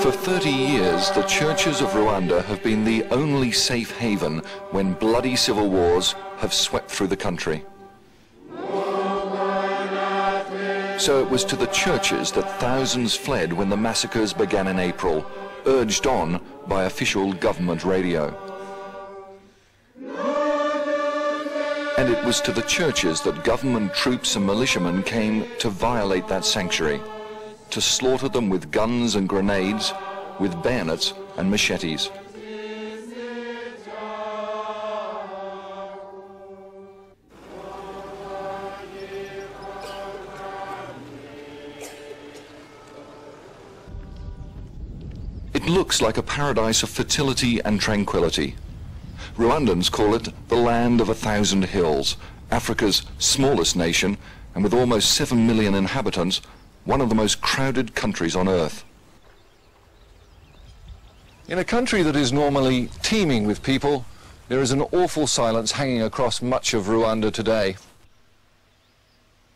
For 30 years, the churches of Rwanda have been the only safe haven when bloody civil wars have swept through the country. So it was to the churches that thousands fled when the massacres began in April, urged on by official government radio. And it was to the churches that government troops and militiamen came to violate that sanctuary, to slaughter them with guns and grenades, with bayonets and machetes. It looks like a paradise of fertility and tranquility. Rwandans call it the land of 1,000 hills, Africa's smallest nation, and with almost 7 million inhabitants, one of the most crowded countries on earth. In a country that is normally teeming with people, there is an awful silence hanging across much of Rwanda today.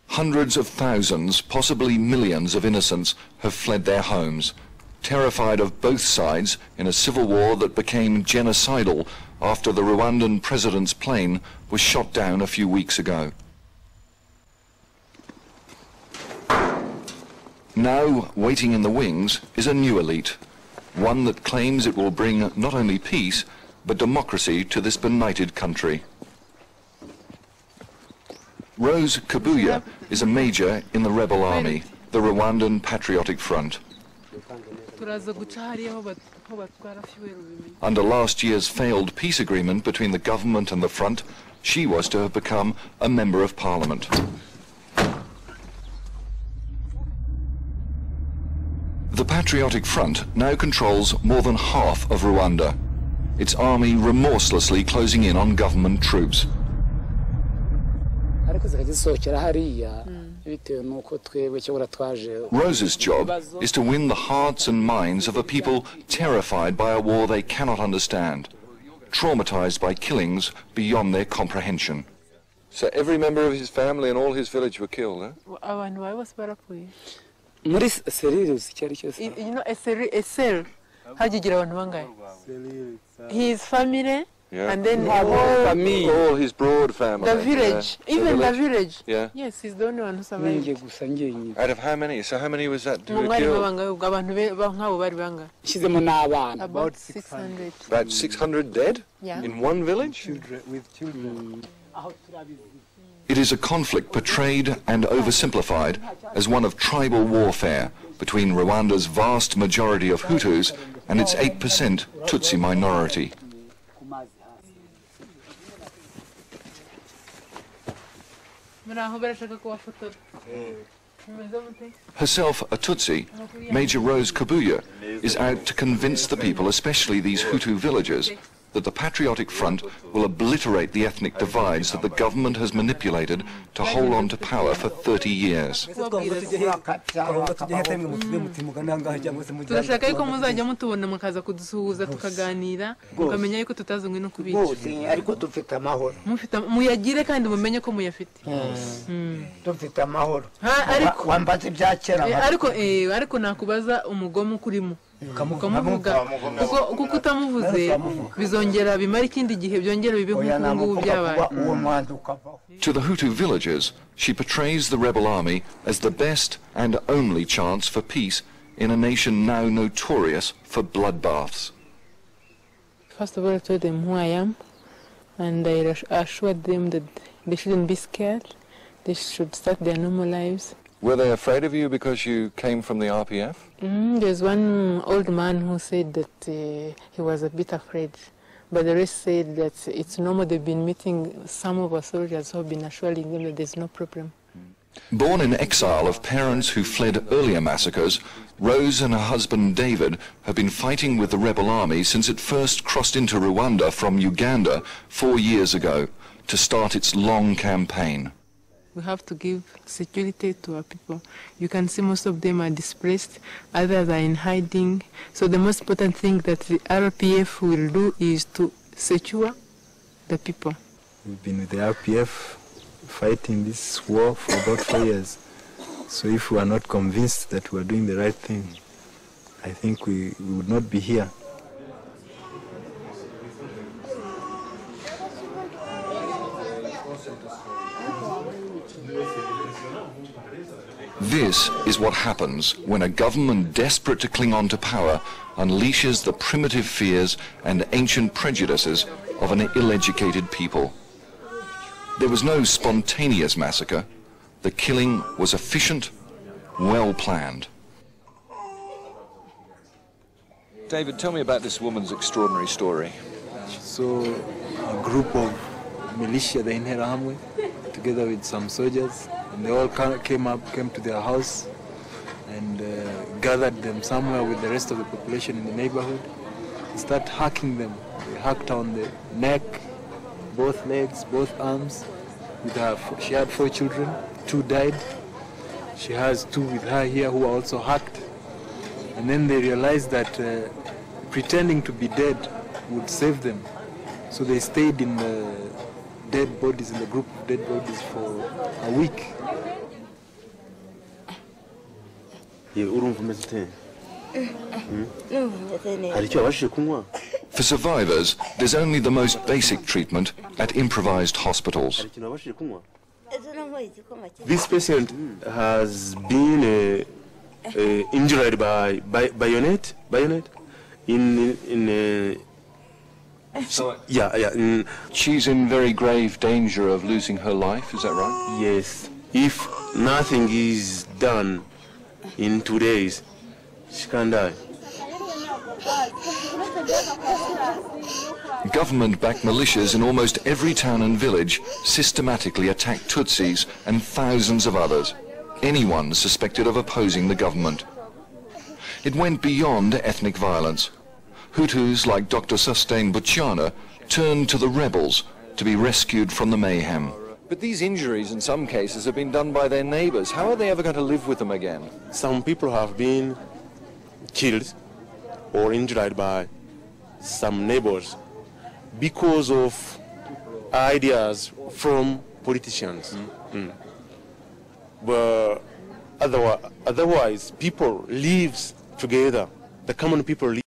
Hundreds of thousands, possibly millions of innocents have fled their homes, terrified of both sides in a civil war that became genocidal after the Rwandan president's plane was shot down a few weeks ago. Now, waiting in the wings is a new elite, one that claims it will bring not only peace, but democracy to this benighted country. Rose Kabuye is a major in the rebel army, the Rwandan Patriotic Front. Under last year's failed peace agreement between the government and the front, she was to have become a member of parliament. The Patriotic Front now controls more than half of Rwanda, its army remorselessly closing in on government troops. Rose's job is to win the hearts and minds of a people terrified by a war they cannot understand, traumatized by killings beyond their comprehension. So every member of his family and all his village were killed, eh? You know, a cell. How do you get on his family, yeah. And then all his broad family. The village, yeah. Even the village. Yeah. Yes, he's the only one who survived. Out of how many? So how many was that killed? About 600. About 600 dead? Yeah. In one village? With children. It is a conflict portrayed and oversimplified as one of tribal warfare between Rwanda's vast majority of Hutus and its 8% Tutsi minority. Herself a Tutsi, Major Rose Kabuye is out to convince the people, especially these Hutu villagers, that the Patriotic Front will obliterate the ethnic divides that the government has manipulated to hold on to power for 30 years. To the Hutu villagers, she portrays the rebel army as the best and only chance for peace in a nation now notorious for bloodbaths. First of all, I told them who I am, and I assured them that they shouldn't be scared. They should start their normal lives. Were they afraid of you because you came from the RPF? There's one old man who said that he was a bit afraid, but the rest said that it's normal. They've been meeting some of our soldiers who have been assuring them that there's no problem. Born in exile of parents who fled earlier massacres, Rose and her husband David have been fighting with the rebel army since it first crossed into Rwanda from Uganda 4 years ago to start its long campaign. We have to give security to our people. You can see most of them are displaced, others are in hiding. So the most important thing that the RPF will do is to secure the people. We've been with the RPF fighting this war for about 4 years. So if we are not convinced that we are doing the right thing, I think we would not be here. This is what happens when a government desperate to cling on to power unleashes the primitive fears and ancient prejudices of an ill-educated people. There was no spontaneous massacre. The killing was efficient, well planned. David, tell me about this woman's extraordinary story. So a group of militia, the Interahamwe, together with some soldiers, and they all came to their house and gathered them somewhere with the rest of the population in the neighborhood and start hacking them. They hacked on the neck, both legs, both arms. She had 4 children, 2 died. She has 2 with her here who are also hacked. And then they realized that pretending to be dead would save them. So they stayed in the dead bodies, in the group of dead bodies for a week. For survivors, there's only the most basic treatment at improvised hospitals. This patient has been injured by bayonet in She's in very grave danger of losing her life, is that right? Yes. If nothing is done in 2 days, she can die. Government-backed militias in almost every town and village systematically attack Tutsis and thousands of others, anyone suspected of opposing the government. It went beyond ethnic violence. Hutus like Dr. Sustain Buchana turned to the rebels to be rescued from the mayhem. But these injuries in some cases have been done by their neighbors. How are they ever going to live with them again? Some people have been killed or injured by some neighbors because of ideas from politicians. But otherwise, people live together. The common people live